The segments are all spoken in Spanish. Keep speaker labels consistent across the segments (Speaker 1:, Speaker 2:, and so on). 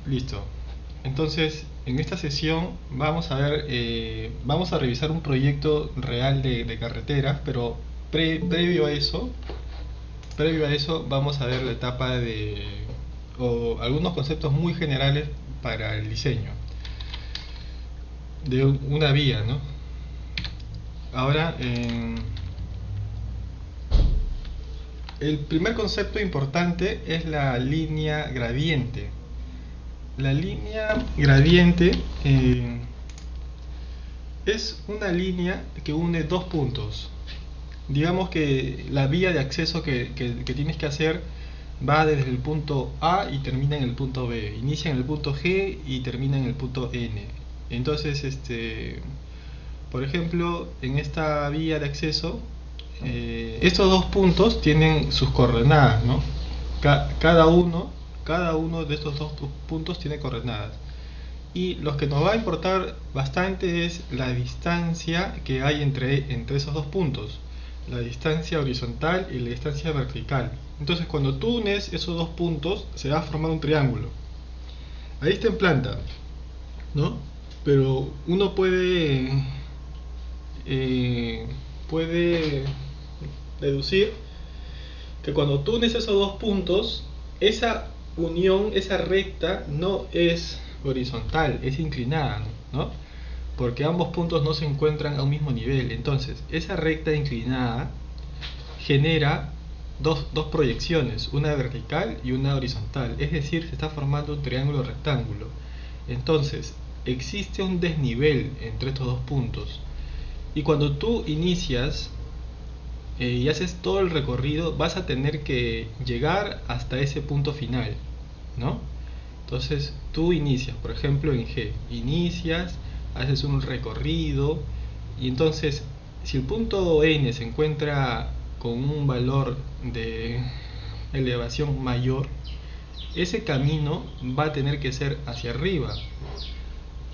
Speaker 1: Listo. Entonces, en esta sesión vamos a ver, vamos a revisar un proyecto real de carreteras, pero previo a eso vamos a ver la etapa o algunos conceptos muy generales para el diseño de una vía, ¿no? Ahora, el primer concepto importante es la línea gradiente. La línea gradiente es una línea que une dos puntos. Digamos que la vía de acceso que tienes que hacer va desde el punto A y termina en el punto B. Inicia en el punto G y termina en el punto N. Entonces, por ejemplo, en esta vía de acceso, estos dos puntos tienen sus coordenadas, ¿no? Cada uno de estos dos puntos tiene coordenadas. Y lo que nos va a importar bastante es la distancia que hay entre esos dos puntos, la distancia horizontal y la distancia vertical. Entonces, cuando tú unes esos dos puntos, se va a formar un triángulo. Ahí está en planta, ¿no? Pero uno puede deducir que cuando tú unes esos dos puntos, esa unión, esa recta, no es horizontal, es inclinada, ¿no? Porque ambos puntos no se encuentran a un mismo nivel. Entonces, esa recta inclinada genera dos proyecciones, una vertical y una horizontal. Es decir, se está formando un triángulo rectángulo. Entonces, existe un desnivel entre estos dos puntos. Y cuando tú inicias y haces todo el recorrido, vas a tener que llegar hasta ese punto final, ¿no? Entonces tú inicias, por ejemplo en G, inicias, haces un recorrido y entonces si el punto N se encuentra con un valor de elevación mayor, ese camino va a tener que ser hacia arriba,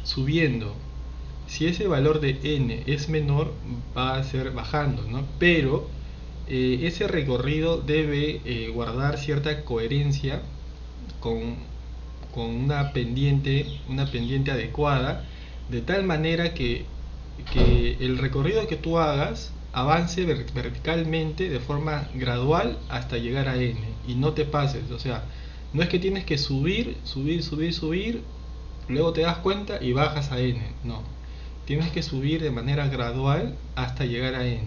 Speaker 1: subiendo. Si ese valor de n es menor, va a ser bajando, ¿no? Pero ese recorrido debe guardar cierta coherencia con, con una pendiente adecuada, de tal manera que el recorrido que tú hagas avance verticalmente de forma gradual hasta llegar a n y no te pases. O sea, no es que tienes que subir, luego te das cuenta y bajas a n, no, tienes que subir de manera gradual hasta llegar a n.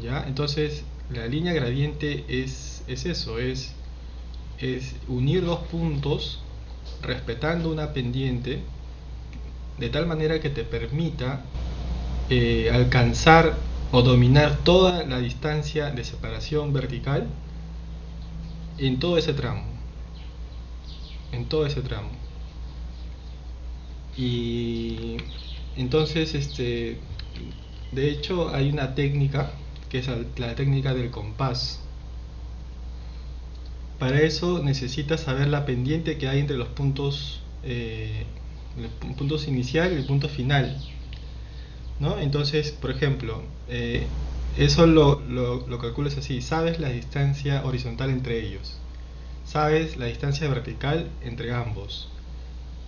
Speaker 1: ¿Ya? Entonces la línea gradiente es eso, es unir dos puntos respetando una pendiente de tal manera que te permita alcanzar o dominar toda la distancia de separación vertical en todo ese tramo. Y entonces, de hecho, hay una técnica que es la técnica del compás. Para eso necesitas saber la pendiente que hay entre los puntos, el punto inicial y el punto final, ¿no? Entonces, por ejemplo, eso lo calculas así: sabes la distancia horizontal entre ellos, sabes la distancia vertical entre ambos.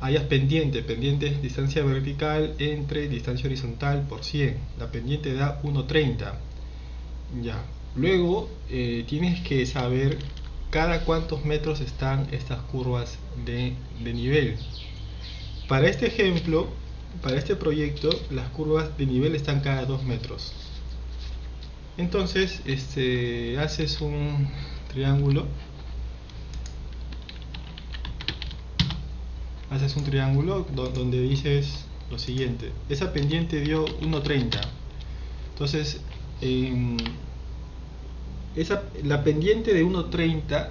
Speaker 1: Hayas pendiente es distancia vertical entre distancia horizontal por 100. La pendiente da 1,30. Ya. Luego tienes que saber cada cuántos metros están estas curvas de nivel. Para este ejemplo, para este proyecto, las curvas de nivel están cada 2 metros. Entonces, haces un triángulo. Donde dices lo siguiente: esa pendiente dio 1,30. Entonces, la pendiente de 1,30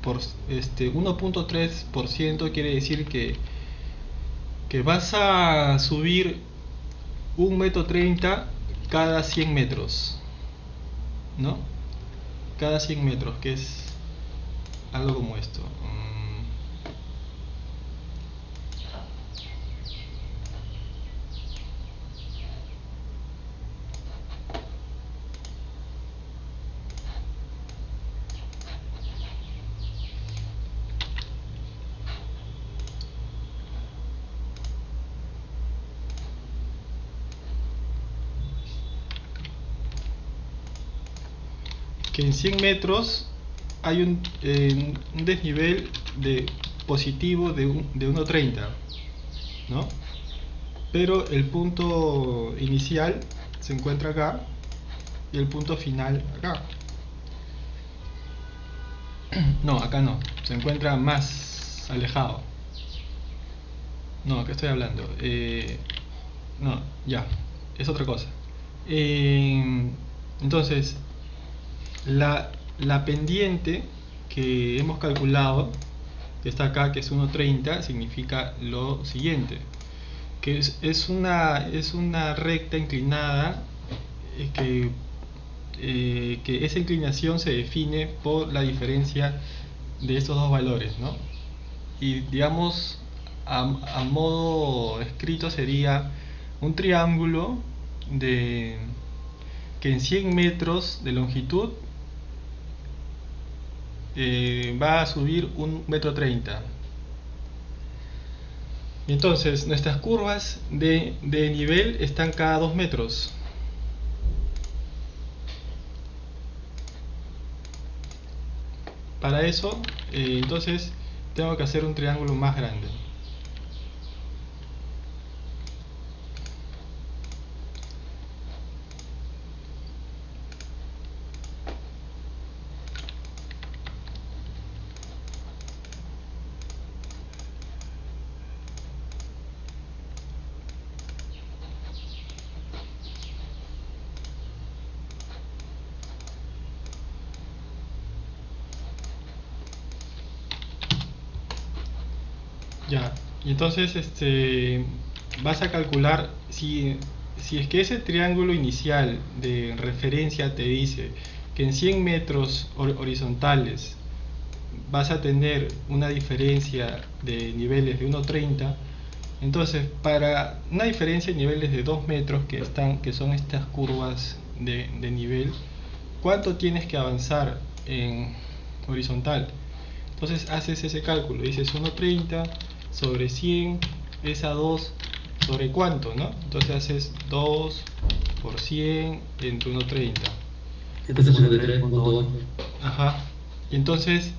Speaker 1: por 1,3% quiere decir que vas a subir 1,30 m cada 100 metros, ¿no? Cada 100 metros, que es algo como esto. que en 100 metros hay un desnivel positivo de 1,30, ¿no? Pero el punto inicial se encuentra acá y el punto final acá. No, acá no, se encuentra más alejado. No, ¿qué estoy hablando? No, ya, es otra cosa. Entonces, la pendiente que hemos calculado, que está acá, que es 1,30, significa lo siguiente, que es una recta inclinada, que esa inclinación se define por la diferencia de estos dos valores, ¿no? Y digamos, a modo escrito sería un triángulo que en 100 metros de longitud va a subir 1,30 m. Y entonces nuestras curvas de nivel están cada 2 metros. Para eso, entonces tengo que hacer un triángulo más grande. Ya, y entonces vas a calcular si es que ese triángulo inicial de referencia te dice que en 100 metros horizontales vas a tener una diferencia de niveles de 1,30. Entonces, para una diferencia de niveles de 2 metros que son estas curvas de nivel, ¿cuánto tienes que avanzar en horizontal? Entonces haces ese cálculo, dices 1,30 sobre 100 es a 2 sobre cuánto, ¿no? Entonces haces 2 por 100 entre 1,30.
Speaker 2: 153.8.
Speaker 1: Ajá. Y entonces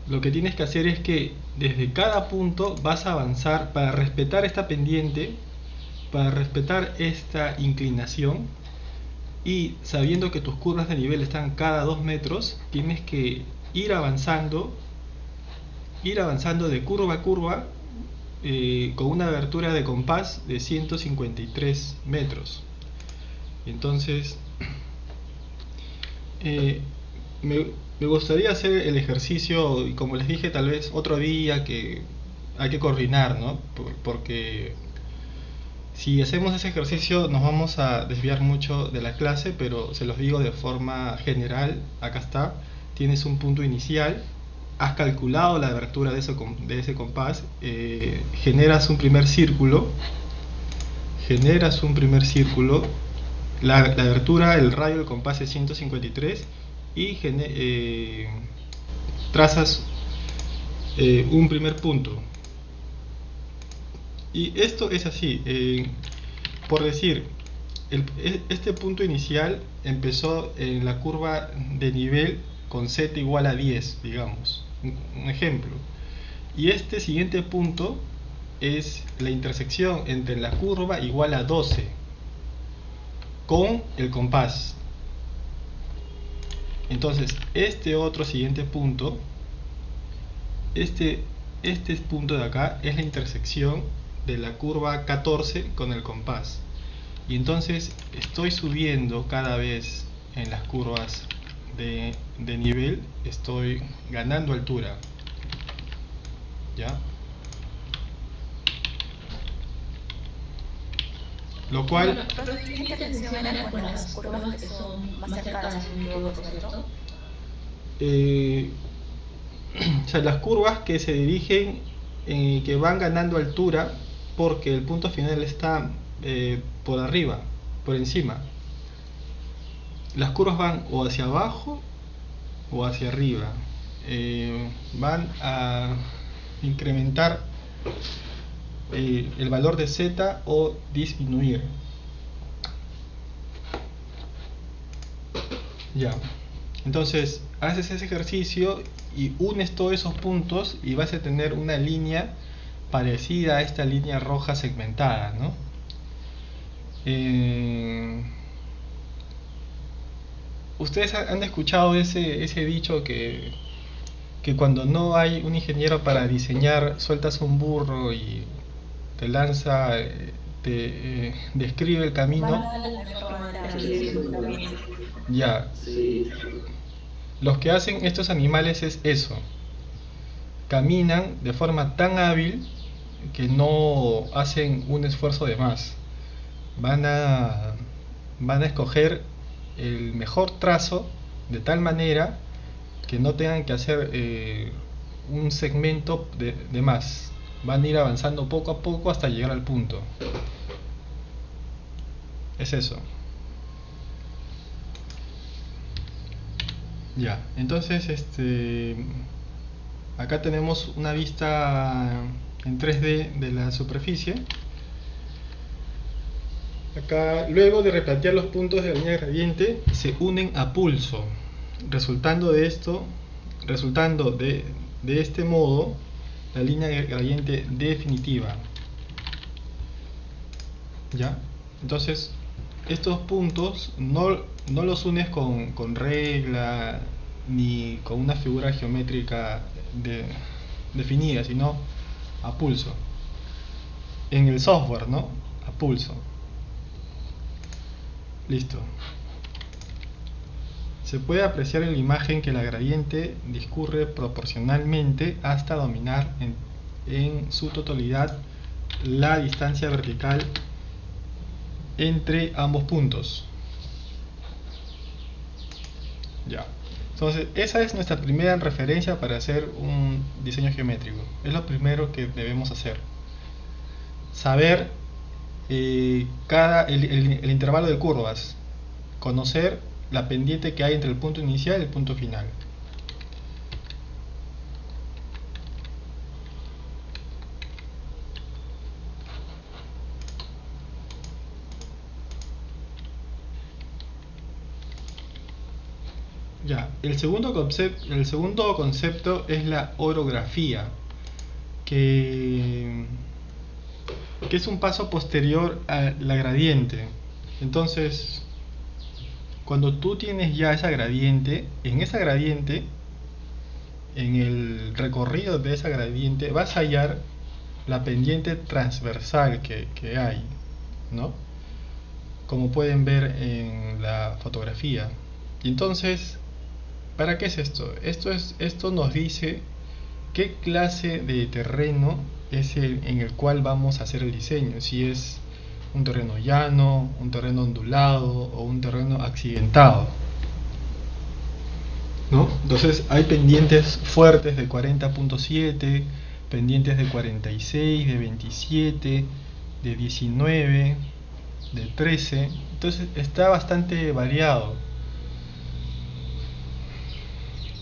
Speaker 1: lo que tienes que hacer es que desde cada punto vas a avanzar para respetar esta pendiente, para respetar esta inclinación, y sabiendo que tus curvas de nivel están cada 2 metros, tienes que ir avanzando de curva a curva, con una abertura de compás de 153 metros. Entonces, me gustaría hacer el ejercicio, y como les dije, tal vez otro día, que hay que coordinar, ¿no? Porque si hacemos ese ejercicio nos vamos a desviar mucho de la clase, pero se los digo de forma general. Acá está, tienes un punto inicial, has calculado la abertura de ese compás, generas un primer círculo, la abertura, el radio del compás es 153, y trazas un primer punto. Y esto es así, por decir, este punto inicial empezó en la curva de nivel con z igual a 10, digamos, un ejemplo. Y este siguiente punto es la intersección entre la curva igual a 12 con el compás. Entonces, este otro siguiente punto, este punto de acá es la intersección de la curva 14 con el compás. Y entonces estoy subiendo cada vez en las curvas de nivel, estoy ganando altura, ¿ya? Lo cual...
Speaker 3: Bueno, pero esta intersección era con las curvas que son más cercanas, si no me equivoco, ¿cierto?
Speaker 1: O sea, las curvas que se dirigen, que van ganando altura porque el punto final está por arriba, por encima. Las curvas van o hacia abajo o hacia arriba, van a incrementar el valor de z o disminuir. Ya. Entonces haces ese ejercicio y unes todos esos puntos y vas a tener una línea parecida a esta línea roja segmentada, ¿no? Ustedes han escuchado ese dicho que cuando no hay un ingeniero para diseñar, sueltas un burro y te lanza, te describe el camino. Ya, los que hacen estos animales es eso, caminan de forma tan hábil que no hacen un esfuerzo de más. Van a escoger el mejor trazo de tal manera que no tengan que hacer un segmento de más. Van a ir avanzando poco a poco hasta llegar al punto. Es eso. Ya, entonces acá tenemos una vista en 3D de la superficie. Acá, luego de replantear los puntos de la línea gradiente, se unen a pulso, resultando de este modo la línea gradiente definitiva. ¿Ya? Entonces, estos puntos no los unes con regla ni con una figura geométrica definida, sino a pulso. En el software, ¿no? A pulso. Listo. Se puede apreciar en la imagen que la gradiente discurre proporcionalmente hasta dominar en su totalidad la distancia vertical entre ambos puntos. Ya. Entonces, esa es nuestra primera referencia para hacer un diseño geométrico. Es lo primero que debemos hacer. Saber el intervalo de curvas. Conocer la pendiente que hay entre el punto inicial y el punto final. Ya, el segundo concepto es la orografía, que es un paso posterior a la gradiente. Entonces, cuando tú tienes ya esa gradiente, en el recorrido de esa gradiente, vas a hallar la pendiente transversal que hay, ¿no? Como pueden ver en la fotografía. Y entonces, ¿para qué es esto? Esto nos dice qué clase de terreno es en el cual vamos a hacer el diseño. Si es un terreno llano, un terreno ondulado o un terreno accidentado, ¿no? Entonces hay pendientes fuertes de 40.7, pendientes de 46, de 27, de 19, de 13. Entonces está bastante variado.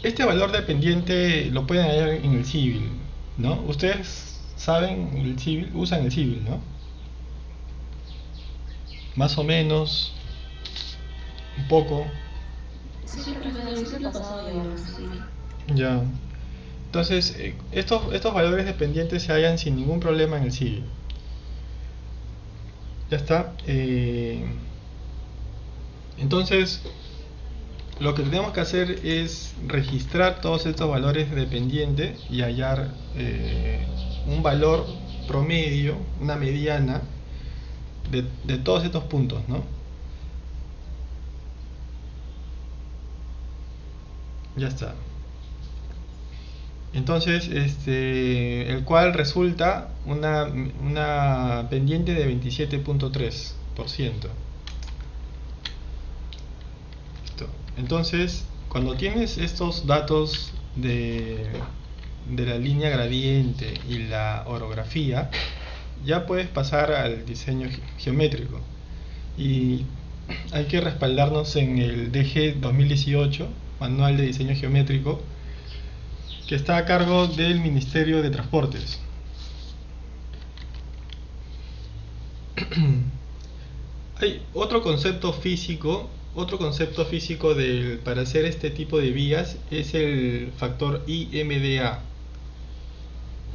Speaker 1: Este valor de pendiente lo pueden hallar en el Civil, ¿no? Ustedes saben el Civil, usan el Civil, ¿no? Más o menos, un poco.
Speaker 3: Sí, profesor, lo pasado yo, sí.
Speaker 1: Ya. Entonces, estos valores de pendiente se hallan sin ningún problema en el Civil. Ya está. Entonces, lo que tenemos que hacer es registrar todos estos valores de pendiente y hallar un valor promedio, una mediana de todos estos puntos, ¿no? Ya está. Entonces, el cual resulta una pendiente de 27.3%. Entonces, cuando tienes estos datos de la línea gradiente y la orografía, ya puedes pasar al diseño geométrico. Y hay que respaldarnos en el DG 2018, Manual de Diseño Geométrico, que está a cargo del Ministerio de Transportes. Hay otro concepto físico otro concepto físico para hacer este tipo de vías es el factor IMDA,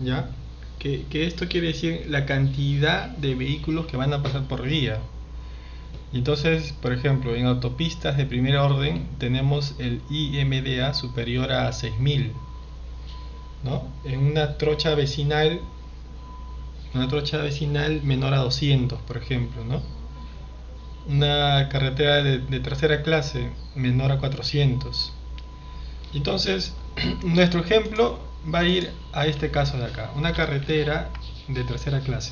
Speaker 1: ¿ya? Que esto quiere decir la cantidad de vehículos que van a pasar por vía. Entonces, por ejemplo, en autopistas de primer orden tenemos el IMDA superior a 6000, ¿no? En una trocha vecinal menor a 200, por ejemplo, ¿no? Una carretera de tercera clase menor a 400. Entonces, nuestro ejemplo va a ir a este caso de acá, una carretera de tercera clase.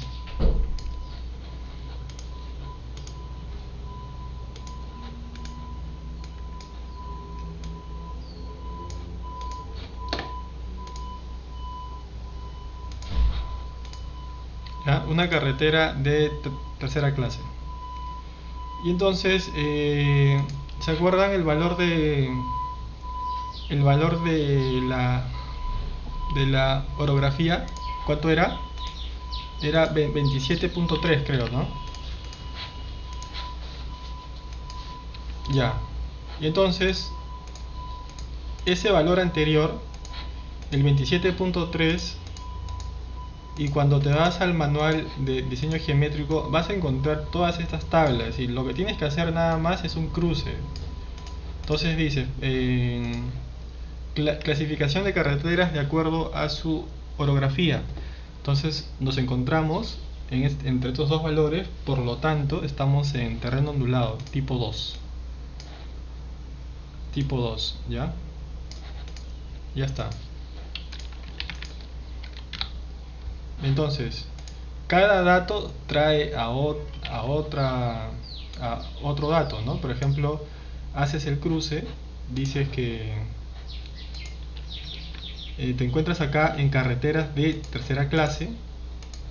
Speaker 1: ¿Ya? Una carretera de tercera clase. Y entonces, ¿se acuerdan el valor de la orografía? ¿Cuánto era? Era 27.3, creo, ¿no? Ya. Y entonces, ese valor anterior, el 27.3, y cuando te vas al manual de diseño geométrico vas a encontrar todas estas tablas y lo que tienes que hacer nada más es un cruce. Entonces dice clasificación de carreteras de acuerdo a su orografía. Entonces nos encontramos entre estos dos valores, por lo tanto estamos en terreno ondulado tipo 2. Tipo 2, ¿ya? Ya está. Entonces, cada dato trae a otro dato, ¿no? Por ejemplo, haces el cruce, dices que te encuentras acá en carreteras de tercera clase,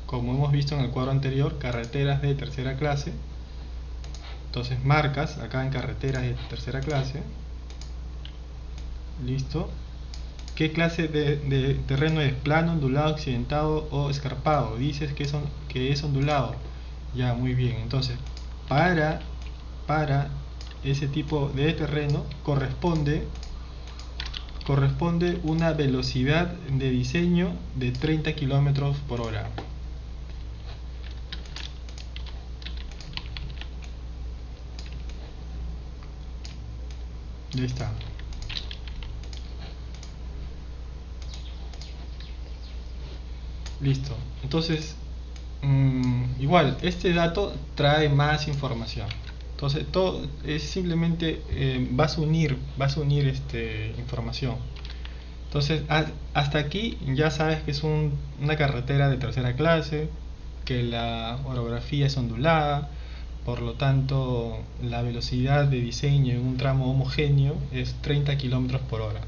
Speaker 1: como hemos visto en el cuadro anterior, carreteras de tercera clase. Entonces marcas acá en carreteras de tercera clase. Listo. ¿Qué clase de terreno es? ¿Plano, ondulado, accidentado o escarpado? Dices que es ondulado. Ya, muy bien. Entonces, para ese tipo de terreno corresponde una velocidad de diseño de 30 kilómetros por hora. Ya está. Listo. Entonces, igual, este dato trae más información. Entonces, todo es simplemente vas a unir información. Entonces, hasta aquí ya sabes que es una carretera de tercera clase, que la orografía es ondulada, por lo tanto, la velocidad de diseño en un tramo homogéneo es 30 kilómetros por hora.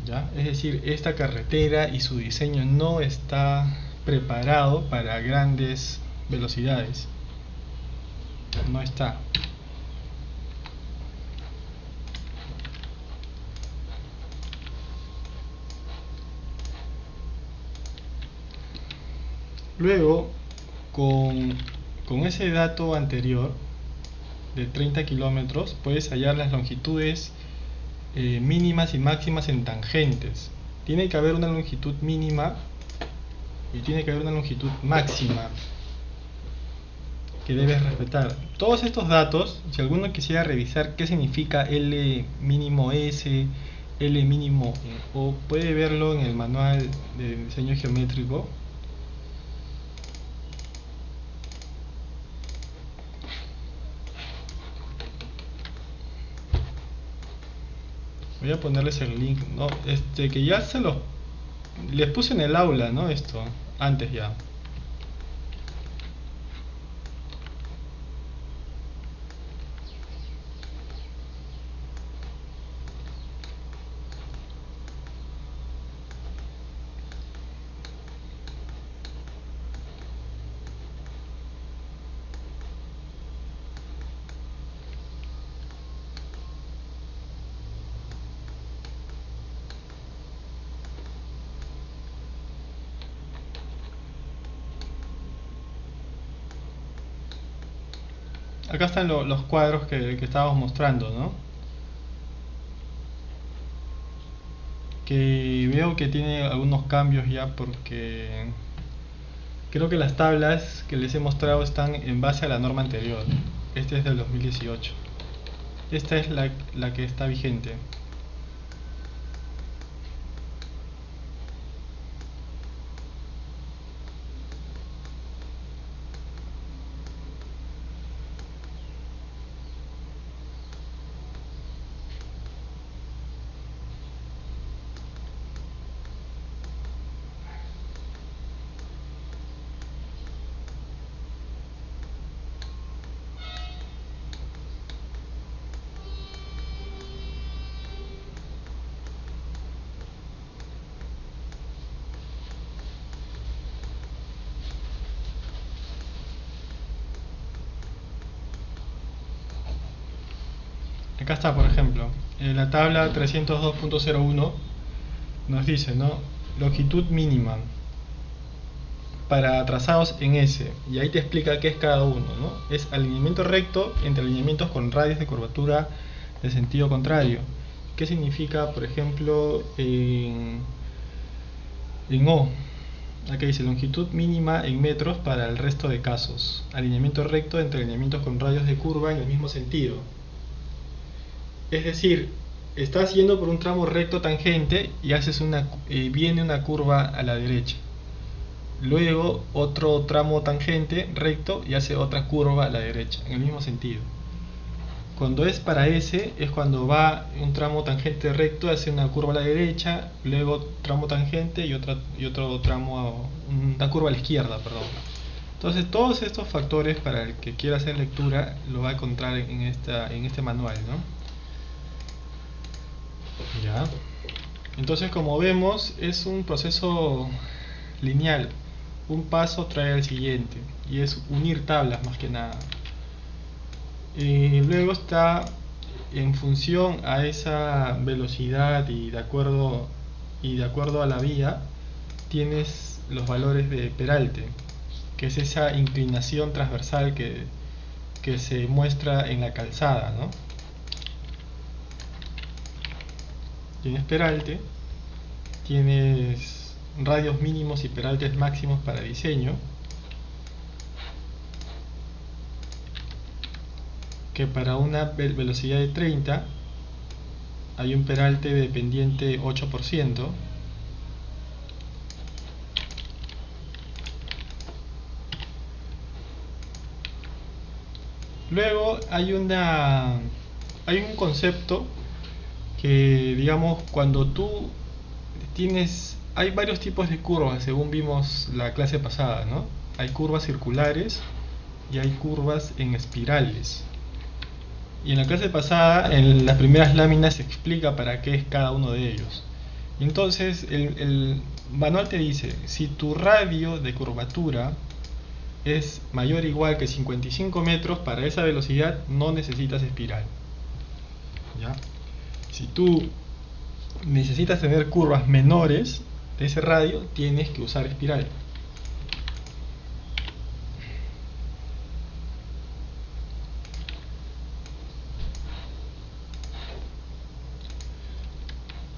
Speaker 1: ¿Ya? Es decir, esta carretera y su diseño no está preparado para grandes velocidades. No está. Luego, con ese dato anterior de 30 kilómetros, puedes hallar las longitudes mínimas y máximas en tangentes. Tiene que haber una longitud mínima y tiene que haber una longitud máxima que debes respetar. Todos estos datos, si alguno quisiera revisar qué significa L mínimo S, L mínimo O, puede verlo en el manual de diseño geométrico. Voy a ponerles el link, ¿no? Que ya les puse en el aula, ¿no? Esto, antes ya. acá están los cuadros que estábamos mostrando, ¿no? Que veo que tiene algunos cambios ya, porque creo que las tablas que les he mostrado están en base a la norma anterior. Este es del 2018. Esta es la que está vigente. Acá está, por ejemplo, en la tabla 302.01 nos dice, ¿no? Longitud mínima para trazados en S, y ahí te explica qué es cada uno, ¿no? Es alineamiento recto entre alineamientos con radios de curvatura de sentido contrario. ¿Qué significa, por ejemplo, en O? Aquí dice longitud mínima en metros para el resto de casos. Alineamiento recto entre alineamientos con radios de curva en el mismo sentido. Es decir, estás yendo por un tramo recto tangente y haces viene una curva a la derecha. Luego otro tramo tangente recto y hace otra curva a la derecha, en el mismo sentido. Cuando es para S, es cuando va un tramo tangente recto, hace una curva a la derecha, luego tramo tangente y otro tramo, una curva a la izquierda, perdón. Entonces todos estos factores, para el que quiera hacer lectura, lo va a encontrar en este manual, ¿no? Ya. Entonces, como vemos, es un proceso lineal. Un paso trae al siguiente, y es unir tablas más que nada. Luego está en función a esa velocidad y de acuerdo a la vía, tienes los valores de peralte, que es esa inclinación transversal que se muestra en la calzada, ¿no? Tienes peralte, tienes radios mínimos y peraltes máximos para diseño, que para una velocidad de 30 hay un peralte de pendiente 8%, luego hay un concepto que, digamos, cuando tú hay varios tipos de curvas, según vimos la clase pasada, ¿no? Hay curvas circulares y hay curvas en espirales. Y en la clase pasada, en las primeras láminas, se explica para qué es cada uno de ellos. Entonces, el manual te dice, si tu radio de curvatura es mayor o igual que 55 metros, para esa velocidad no necesitas espiral. ¿Ya? Si tú necesitas tener curvas menores de ese radio, tienes que usar espiral.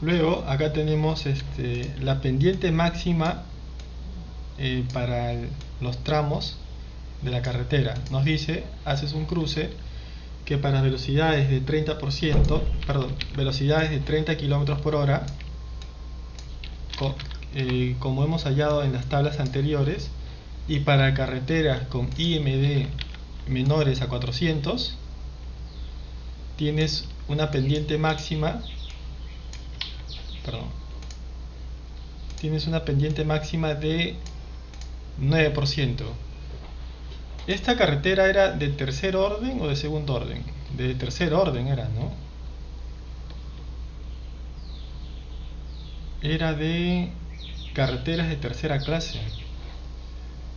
Speaker 1: Luego acá tenemos la pendiente máxima para los tramos de la carretera. Nos dice, haces un cruce que para velocidades de 30%, velocidades de 30 km por hora, como hemos hallado en las tablas anteriores, y para carreteras con IMD menores a 400, tienes una pendiente máxima, de 9%. ¿Esta carretera era de tercer orden o de segundo orden? De tercer orden era, ¿no? Era de carreteras de tercera clase.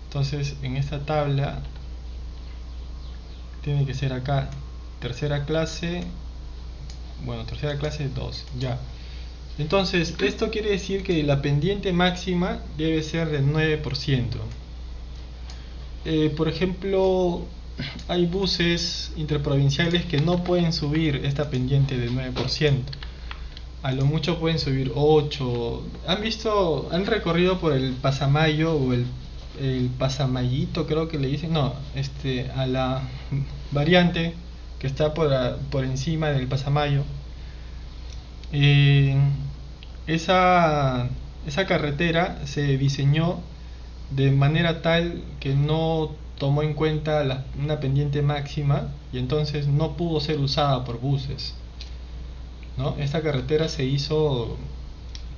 Speaker 1: Entonces, en esta tabla tiene que ser acá tercera clase, bueno, tercera clase 2, ya. Entonces, esto quiere decir que la pendiente máxima debe ser del 9%. Por ejemplo, hay buses interprovinciales que no pueden subir esta pendiente del 9%. A lo mucho pueden subir 8. ¿Han recorrido por el Pasamayo o el Pasamayito, creo que le dicen? No, a la variante que está por encima del Pasamayo. Esa carretera se diseñó de manera tal que no tomó en cuenta una pendiente máxima y entonces no pudo ser usada por buses, ¿no? Esta carretera se hizo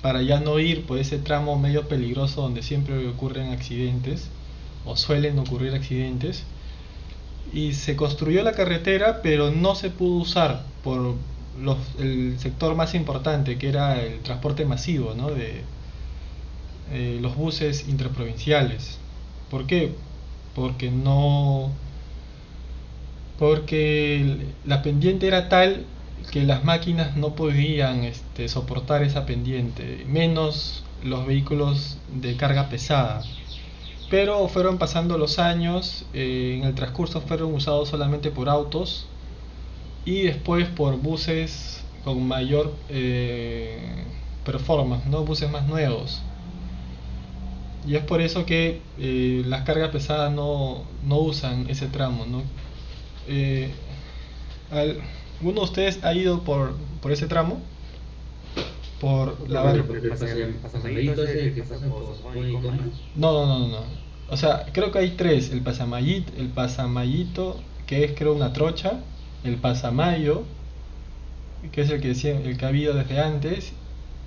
Speaker 1: para ya no ir por ese tramo medio peligroso donde siempre ocurren accidentes o suelen ocurrir accidentes, y se construyó la carretera pero no se pudo usar por el sector más importante, que era el transporte masivo, ¿no? De los buses interprovinciales. ¿Por qué? Porque la pendiente era tal que las máquinas no podían soportar esa pendiente, menos los vehículos de carga pesada. Pero fueron pasando los años, en el transcurso fueron usados solamente por autos y después por buses con mayor performance, ¿no? Buses más nuevos. Y es por eso que las cargas pesadas no usan ese tramo, ¿no? ¿Alguno de ustedes ha ido por ese tramo? Por la
Speaker 2: Pasamayito ese que pasa por Comas.
Speaker 1: No. O sea, creo que hay tres: el Pasamayito, que es creo una trocha, el Pasamayo, que es el que ha habido desde antes,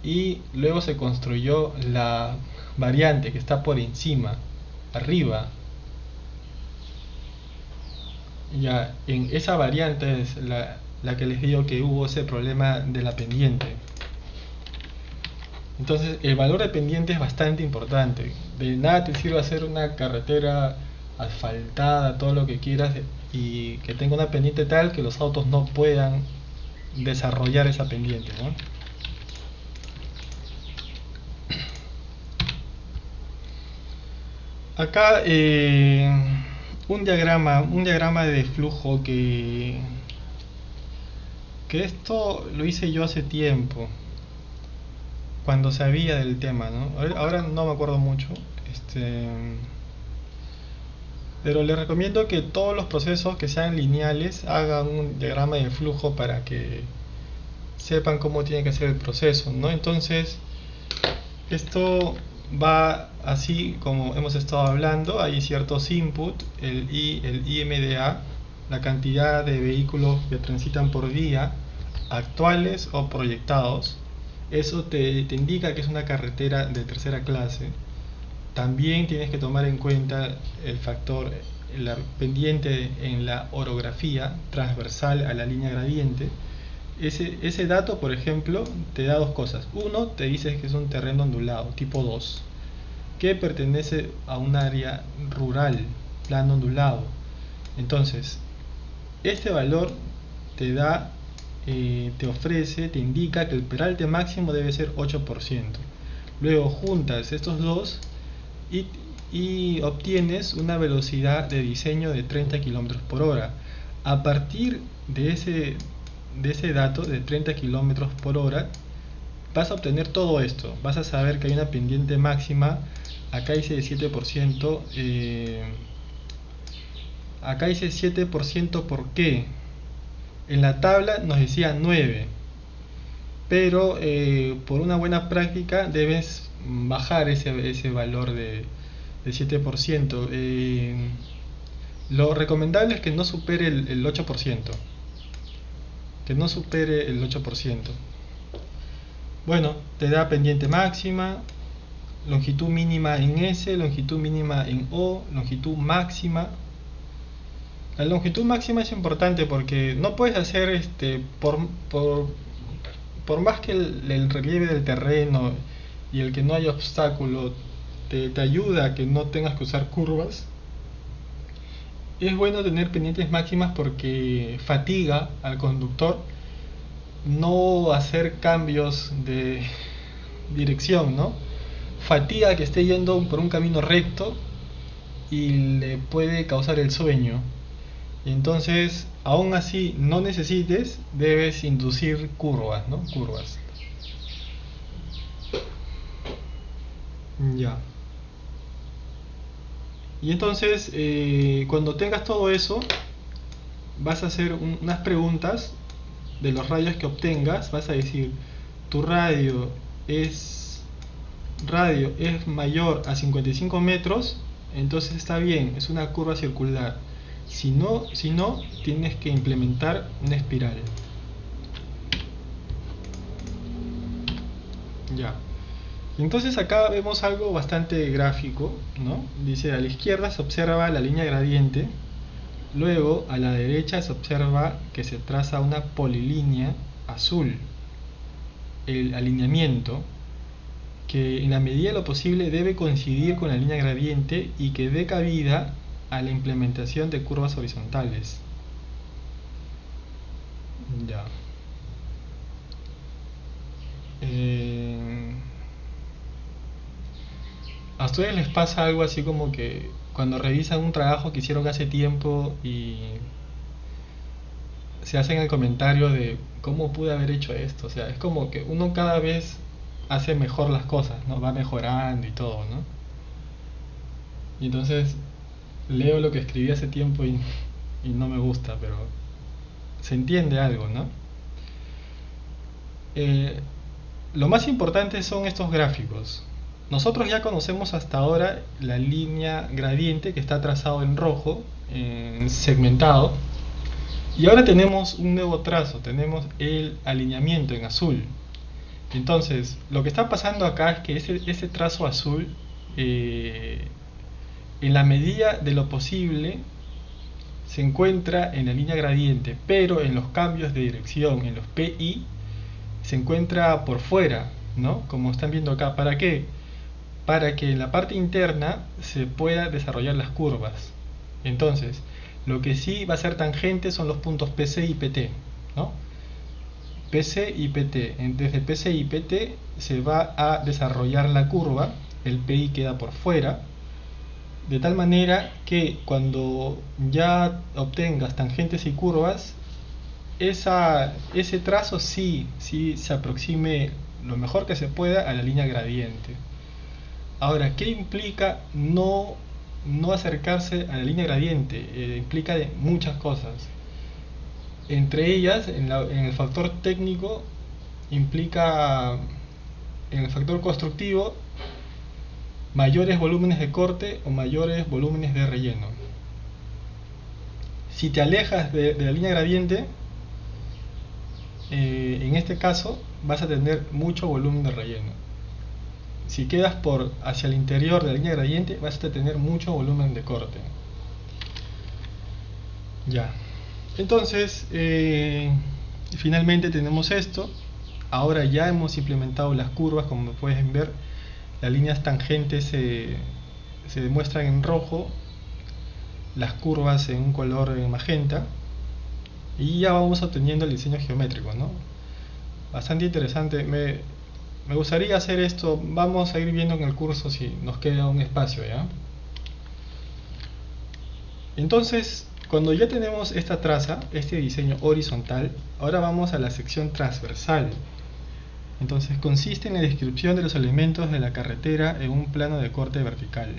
Speaker 1: y luego se construyó la variante que está por encima, arriba. Ya, en esa variante es la que les digo que hubo ese problema de la pendiente. Entonces el valor de pendiente es bastante importante. De nada te sirve hacer una carretera asfaltada, todo lo que quieras, y que tenga una pendiente tal que los autos no puedan desarrollar esa pendiente, ¿no? Acá un diagrama de flujo que esto lo hice yo hace tiempo, cuando sabía del tema, ¿no? Ahora no me acuerdo mucho, pero les recomiendo que todos los procesos que sean lineales hagan un diagrama de flujo para que sepan cómo tiene que ser el proceso, ¿no? Entonces, esto va así como hemos estado hablando. Hay ciertos inputs, el IMDA, la cantidad de vehículos que transitan por día, actuales o proyectados. Eso te indica que es una carretera de tercera clase. También tienes que tomar en cuenta el factor, la pendiente en la orografía transversal a la línea gradiente. Ese dato, por ejemplo, te da dos cosas. Uno, te dice que es un terreno ondulado, tipo 2, que pertenece a un área rural, plano ondulado. Entonces, este valor te ofrece, te indica que el peralte máximo debe ser 8%. Luego juntas estos dos y obtienes una velocidad de diseño de 30 km por hora. A partir de ese dato de 30 km por hora, vas a obtener todo esto. Vas a saber que hay una pendiente máxima. Acá dice 7%. Acá dice 7%, ¿por qué? En la tabla nos decía 9%, pero por una buena práctica debes bajar ese valor de 7%. Lo recomendable es que no supere el 8%. Que no supere el 8%. Bueno, te da pendiente máxima, longitud mínima en S, longitud mínima en O, longitud máxima. La longitud máxima es importante porque no puedes hacer por más que el relieve del terreno y el que no haya obstáculo te ayuda a que no tengas que usar curvas. Es bueno tener pendientes máximas porque fatiga al conductor no hacer cambios de dirección, ¿no? Fatiga que esté yendo por un camino recto y le puede causar el sueño. Y entonces, aún así no necesites, debes inducir curvas, ¿no? Curvas. Ya. Y entonces, cuando tengas todo eso, vas a hacer unas preguntas de los radios que obtengas. Vas a decir, tu radio es mayor a 55 metros, entonces está bien, es una curva circular. Si no, tienes que implementar una espiral. Ya. Entonces acá vemos algo bastante gráfico, ¿no? Dice, a la izquierda se observa la línea gradiente, luego a la derecha se observa que se traza una polilínea azul, el alineamiento, que en la medida de lo posible debe coincidir con la línea gradiente y que dé cabida a la implementación de curvas horizontales. Ya. ¿A ustedes les pasa algo así como que cuando revisan un trabajo que hicieron hace tiempo y se hacen el comentario de cómo pude haber hecho esto? O sea, es como que uno cada vez hace mejor las cosas, ¿no? Va mejorando y todo, ¿no? Y entonces leo lo que escribí hace tiempo y no me gusta, pero se entiende algo, ¿no? Lo más importante son estos gráficos. Nosotros ya conocemos hasta ahora la línea gradiente que está trazado en rojo, segmentado, y ahora tenemos un nuevo trazo, tenemos el alineamiento en azul. Entonces, lo que está pasando acá es que ese trazo azul, en la medida de lo posible, se encuentra en la línea gradiente, pero en los cambios de dirección, en los PI, se encuentra por fuera, ¿no? Como están viendo acá. ¿Para qué? Para que en la parte interna se pueda desarrollar las curvas. Entonces, lo que sí va a ser tangente son los puntos PC y PT, ¿no? PC y PT. Desde PC y PT se va a desarrollar la curva, el PI queda por fuera, de tal manera que cuando ya obtengas tangentes y curvas, ese trazo sí se aproxime lo mejor que se pueda a la línea gradiente. Ahora, ¿qué implica no acercarse a la línea gradiente? Implica de muchas cosas. Entre ellas, en el factor técnico, implica, en el factor constructivo, mayores volúmenes de corte o mayores volúmenes de relleno. Si te alejas de la línea gradiente, en este caso vas a tener mucho volumen de relleno. Si quedas hacia el interior de la línea gradiente, vas a tener mucho volumen de corte. Ya. Entonces, finalmente tenemos esto. Ahora ya hemos implementado las curvas, como pueden ver. Las líneas tangentes se demuestran en rojo, las curvas en un color magenta, y ya vamos obteniendo el diseño geométrico, ¿no? Bastante interesante. Me gustaría hacer esto. Vamos a ir viendo en el curso si nos queda un espacio, ¿ya? Entonces, cuando ya tenemos esta traza, este diseño horizontal, ahora vamos a la sección transversal. Entonces, consiste en la descripción de los elementos de la carretera en un plano de corte vertical,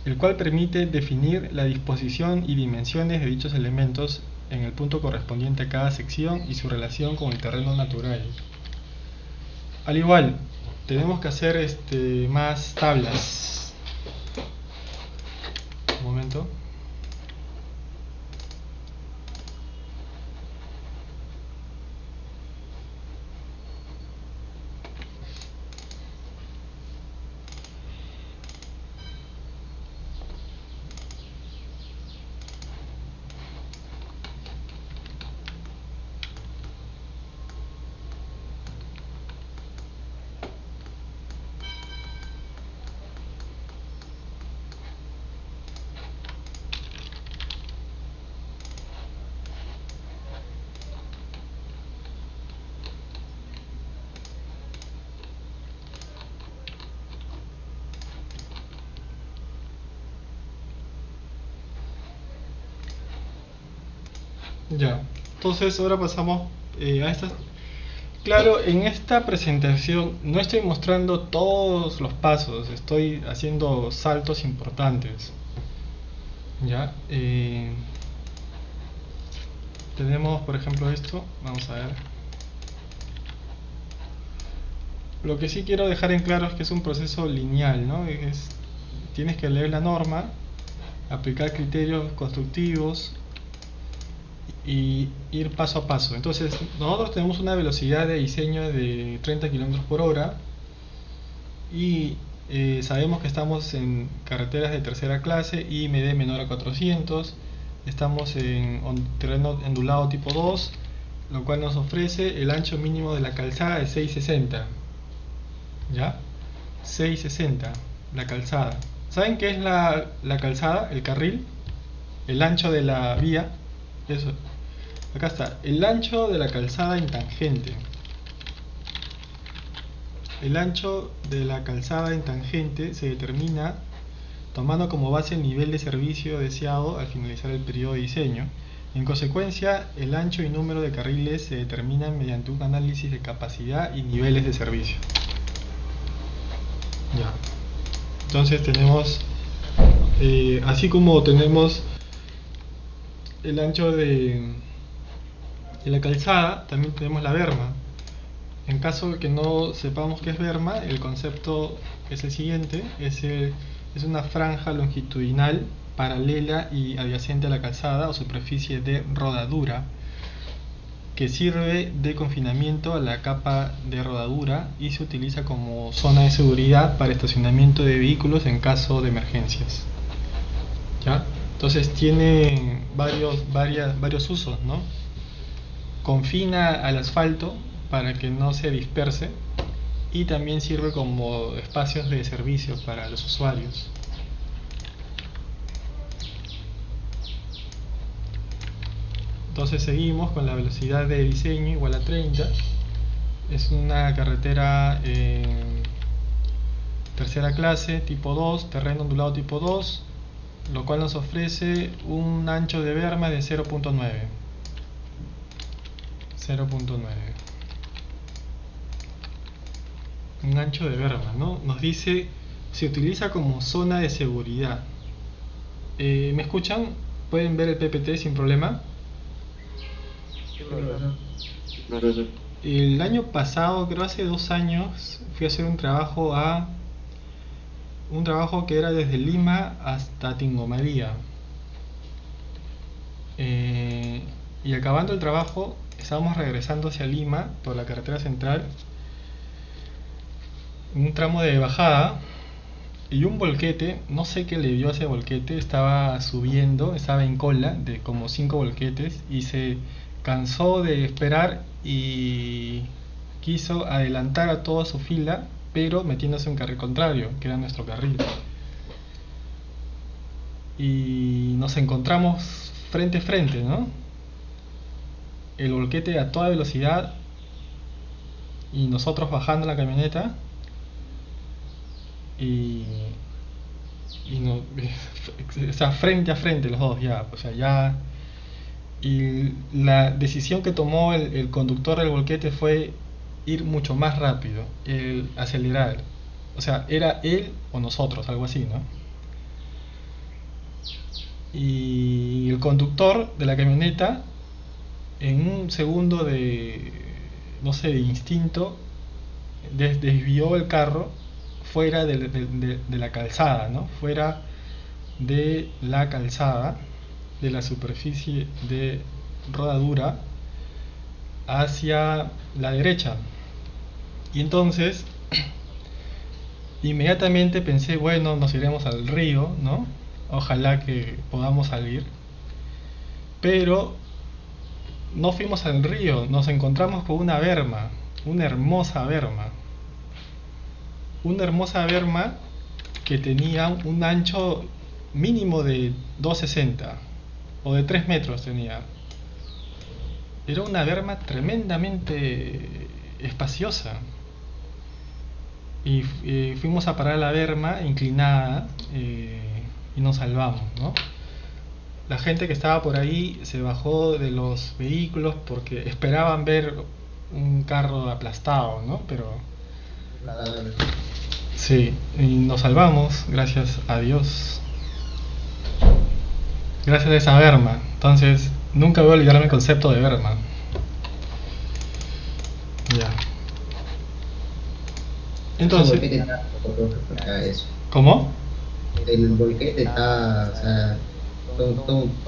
Speaker 1: el cual permite definir la disposición y dimensiones de dichos elementos en el punto correspondiente a cada sección y su relación con el terreno natural. Al igual, tenemos que hacer más tablas. Un momento. Ya, entonces ahora pasamos a estas. Claro, en esta presentación no estoy mostrando todos los pasos, estoy haciendo saltos importantes. Ya, tenemos por ejemplo esto, vamos a ver. Lo que sí quiero dejar en claro es que es un proceso lineal, ¿no? Tienes que leer la norma, aplicar criterios constructivos y ir paso a paso. Entonces, nosotros tenemos una velocidad de diseño de 30 km por hora y sabemos que estamos en carreteras de tercera clase y IMD menor a 400. Estamos en terreno ondulado tipo 2, lo cual nos ofrece el ancho mínimo de la calzada de 660. ¿Ya? 660, la calzada. ¿Saben qué es la calzada? El carril, el ancho de la vía. Eso. Acá está, el ancho de la calzada en tangente. El ancho de la calzada en tangente se determina tomando como base el nivel de servicio deseado al finalizar el periodo de diseño. En consecuencia, el ancho y número de carriles se determinan mediante un análisis de capacidad y niveles de servicio. Ya. Entonces tenemos, así como tenemos el ancho de la calzada, también tenemos la berma. En caso de que no sepamos qué es berma, el concepto es el siguiente: es una franja longitudinal paralela y adyacente a la calzada o superficie de rodadura que sirve de confinamiento a la capa de rodadura y se utiliza como zona de seguridad para estacionamiento de vehículos en caso de emergencias. ¿Ya? Entonces tiene varios usos, ¿no? Confina al asfalto para que no se disperse y también sirve como espacios de servicio para los usuarios. Entonces seguimos con la velocidad de diseño igual a 30. Es una carretera tercera clase, tipo 2, terreno ondulado tipo 2, lo cual nos ofrece un ancho de berma de 0.9. 0.9. Un ancho de berma, ¿no? Nos dice, se utiliza como zona de seguridad. ¿Me escuchan? ¿Pueden ver el PPT sin problema? El año pasado, creo hace 2 años, fui a hacer un trabajo que era desde Lima hasta Tingomaría. Y acabando el trabajo, estábamos regresando hacia Lima por la carretera central, un tramo de bajada, y un volquete, no sé qué le dio a ese volquete, estaba subiendo, estaba en cola de como 5 volquetes y se cansó de esperar y quiso adelantar a toda su fila, pero metiéndose en carril contrario, que era nuestro carril. Y nos encontramos frente a frente, ¿no? El volquete a toda velocidad y nosotros bajando la camioneta y no, o sea, frente a frente los dos ya, o sea, ya. Y la decisión que tomó el conductor del volquete fue ir mucho más rápido, el acelerar. O sea, era él o nosotros, algo así, ¿no? Y el conductor de la camioneta, en un segundo de, no sé, de instinto, desvió el carro fuera de la calzada, ¿no? Fuera de la calzada, de la superficie de rodadura, hacia la derecha. Y entonces inmediatamente pensé, bueno, nos iremos al río, ¿no? Ojalá que podamos salir. Pero no fuimos al río, nos encontramos con una berma, una hermosa berma. Una hermosa berma que tenía un ancho mínimo de 2,60 o de 3 metros tenía. Era una berma tremendamente espaciosa. Y fuimos a parar a la berma inclinada y nos salvamos, ¿no? la gente que estaba por ahí se bajó de los vehículos porque esperaban ver un carro aplastado, ¿no? Pero sí, y nos salvamos, gracias a Dios. Gracias a esa berma. Entonces, nunca voy a olvidarme el concepto de berma. Ya. Entonces,
Speaker 2: El volquete está para eso.
Speaker 1: ¿cómo?
Speaker 2: El volquete está, o sea,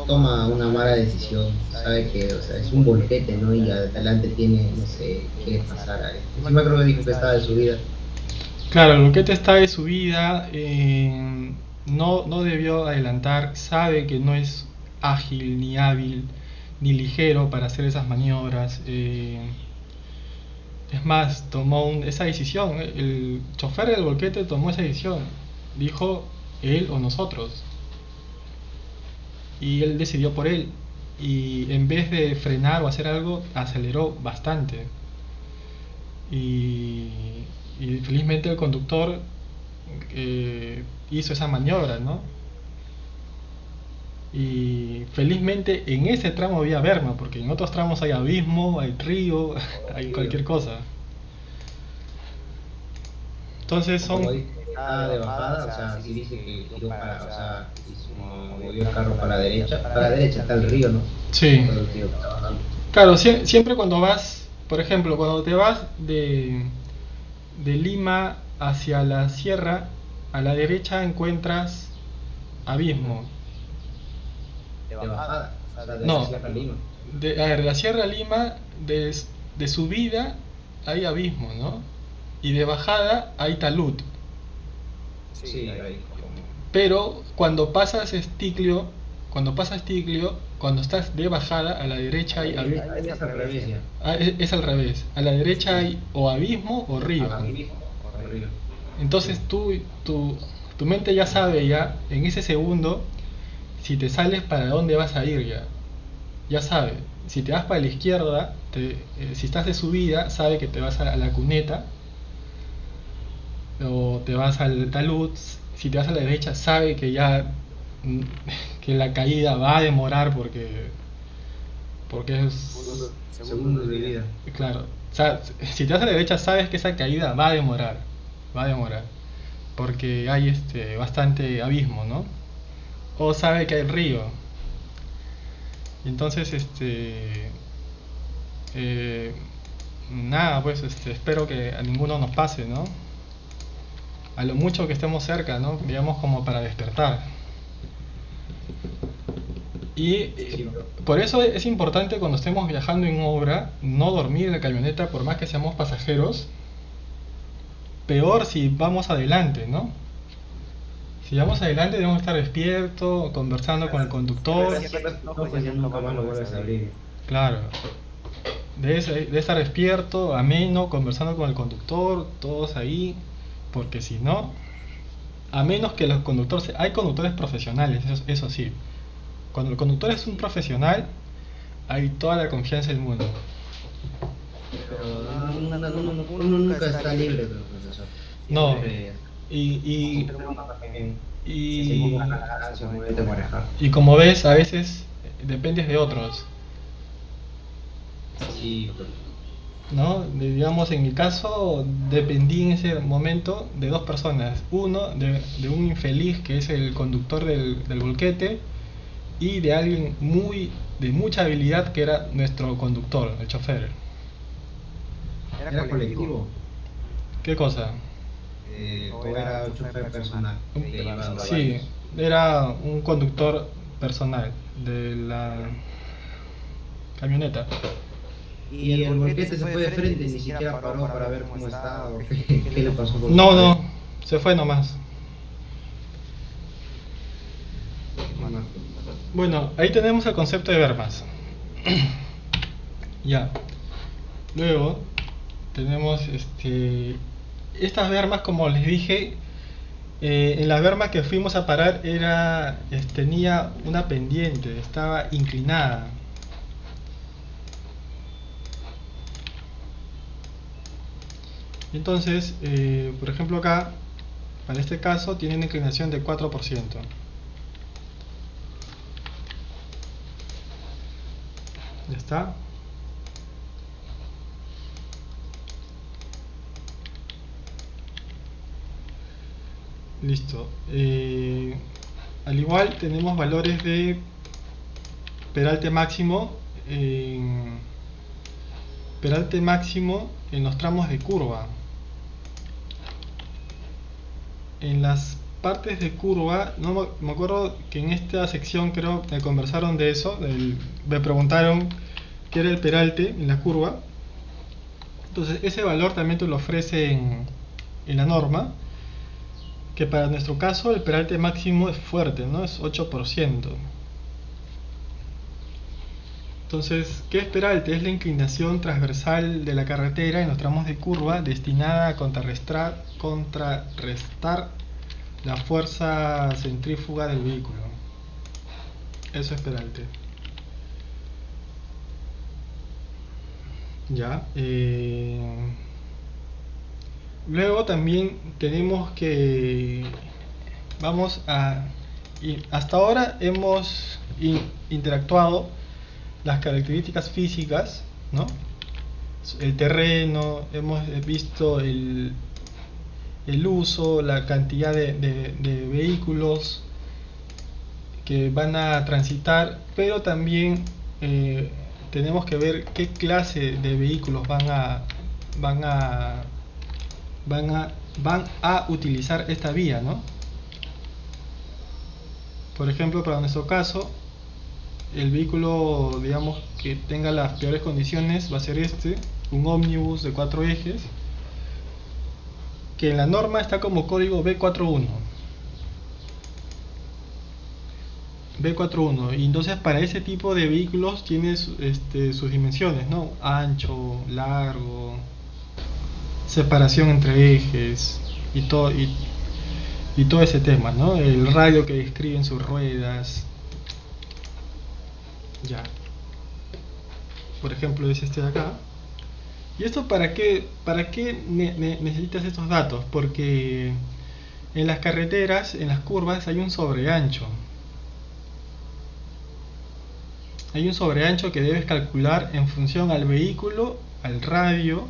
Speaker 2: toma una mala decisión, sabe que, o sea, es un volquete, ¿no? Y adelante tiene, no sé, quiere pasar a él. Encima creo que dijo que estaba de su vida.
Speaker 1: Claro, el buquete está de subida, no debió adelantar, sabe que no es ágil, ni hábil, ni ligero para hacer esas maniobras. Es más, tomó esa decisión. El chofer del volquete tomó esa decisión. Dijo él o nosotros. Y él decidió por él. Y en vez de frenar o hacer algo, aceleró bastante. Y felizmente el conductor hizo esa maniobra, ¿no? Y felizmente en ese tramo había berma, porque en otros tramos hay abismo, hay río, hay cualquier cosa. Entonces
Speaker 2: Como
Speaker 1: son...
Speaker 2: dice que estaba de bajada, o sea, sí dice que giró para, o sea, movió el carro para la derecha está el río, ¿no?
Speaker 1: Sí.
Speaker 2: Todo el río que está bajando.
Speaker 1: Claro, siempre cuando vas, por ejemplo, cuando te vas de Lima hacia la sierra, a la derecha encuentras abismo.
Speaker 2: De bajada, o sea, de
Speaker 1: No,
Speaker 2: la Sierra Lima.
Speaker 1: a ver, la Sierra Lima, de subida hay abismo, ¿no? Y de bajada hay talud.
Speaker 2: Sí, ahí.
Speaker 1: Pero cuando pasas Esticlio, cuando estás de bajada, a la derecha hay abismo.
Speaker 2: Ahí es al revés ya.
Speaker 1: Es al revés. A la derecha hay o abismo o río.
Speaker 2: Abismo o río.
Speaker 1: Entonces tu mente ya sabe ya, en ese segundo, si te sales para dónde vas a ir ya. Ya sabe. Si te vas para la izquierda, si estás de subida, sabe que te vas a la cuneta. O te vas al talud. Si te vas a la derecha, sabe que ya que la caída va a demorar porque es
Speaker 2: Segundos de vida.
Speaker 1: claro. O sea, si te vas a la derecha, sabes que esa caída va a demorar, porque hay bastante abismo, ¿no? O sabe que hay río. Y entonces nada, pues espero que a ninguno nos pase, ¿no? A lo mucho que estemos cerca, ¿no? Digamos, como para despertar. Y por eso es importante, cuando estemos viajando en obra, no dormir en la camioneta por más que seamos pasajeros. Peor si vamos adelante, ¿no? Si vamos adelante debemos estar despiertos, conversando con el conductor.
Speaker 2: No, pues ya nunca más lo vuelves a abrir.
Speaker 1: Claro. Debe estar despierto, ameno, conversando con el conductor, todos ahí. Porque si no, a menos que los conductores... Hay conductores profesionales, eso sí. Cuando el conductor es un profesional, hay toda la confianza del mundo.
Speaker 2: Pero uno nunca está libre, profesor.
Speaker 1: No.
Speaker 2: Siempre-
Speaker 1: Y
Speaker 2: Siempre manejar.
Speaker 1: como ves, a veces dependes de otros,
Speaker 2: Sí,
Speaker 1: ¿no? Digamos, en mi caso, dependí en ese momento de dos personas. Uno, de un infeliz que es el conductor del volquete, y de alguien de mucha habilidad que era nuestro conductor, el chofer.
Speaker 2: ¿Era colectivo?
Speaker 1: ¿Qué cosa?
Speaker 2: ¿O era un chofer personal? Que llevaba
Speaker 1: Sí,
Speaker 2: varios?
Speaker 1: era un conductor personal de la camioneta.
Speaker 2: Y el volquete se fue de frente, ni siquiera paró para ver cómo estaba o qué le pasó.
Speaker 1: No, se fue nomás. Bueno, ahí tenemos el concepto de bermas. Ya. Luego tenemos estas bermas, como les dije, en la berma que fuimos a parar tenía una pendiente, estaba inclinada. Entonces, por ejemplo acá, para este caso, tiene una inclinación de 4%. Ya está. Listo. Al igual tenemos valores de peralte máximo en los tramos de curva. En las partes de curva, no me acuerdo que en esta sección creo que conversaron de eso, me preguntaron qué era el peralte en la curva. Entonces ese valor también te lo ofrece en la norma, que para nuestro caso el peralte máximo es fuerte, ¿no? Es 8%. Entonces, ¿qué es peralte? Es la inclinación transversal de la carretera en los tramos de curva destinada a contrarrestar la fuerza centrífuga del vehículo. Eso es peralte. Ya. Luego también tenemos que hasta ahora hemos interactuado las características físicas, ¿no? El terreno, hemos visto el uso, la cantidad de vehículos que van a transitar, pero también tenemos que ver qué clase de vehículos van a utilizar esta vía, ¿no? Por ejemplo, para nuestro caso, el vehículo, digamos, que tenga las peores condiciones va a ser un ómnibus de 4 ejes, que en la norma está como código B41. Y entonces para ese tipo de vehículos tiene sus dimensiones, ¿no? Ancho, largo, separación entre ejes y todo ese tema, ¿no? El radio que describen sus ruedas. Ya. Por ejemplo, es este de acá. ¿Y esto para qué necesitas estos datos? Porque en las carreteras, en las curvas, hay un sobreancho. Hay un sobreancho que debes calcular en función al vehículo, al radio,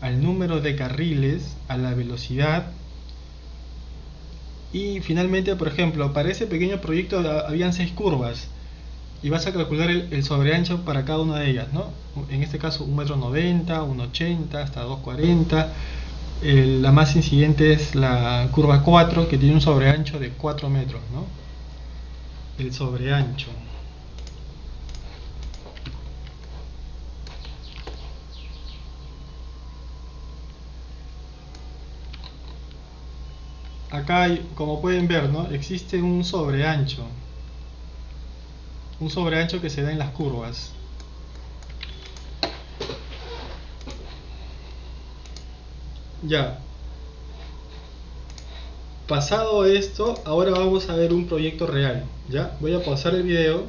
Speaker 1: al número de carriles, a la velocidad. Y finalmente, por ejemplo, para ese pequeño proyecto habían 6 curvas. Y vas a calcular el sobreancho para cada una de ellas, ¿no? En este caso 1,90 m, 1,80 m, hasta 2,40 m. La más incidente es la curva 4, que tiene un sobreancho de 4 metros, ¿no? El sobreancho. Acá hay, como pueden ver, ¿no? Existe un sobreancho que se da en las curvas. Ya. Pasado esto, ahora vamos a ver un proyecto real. Ya, voy a pausar el video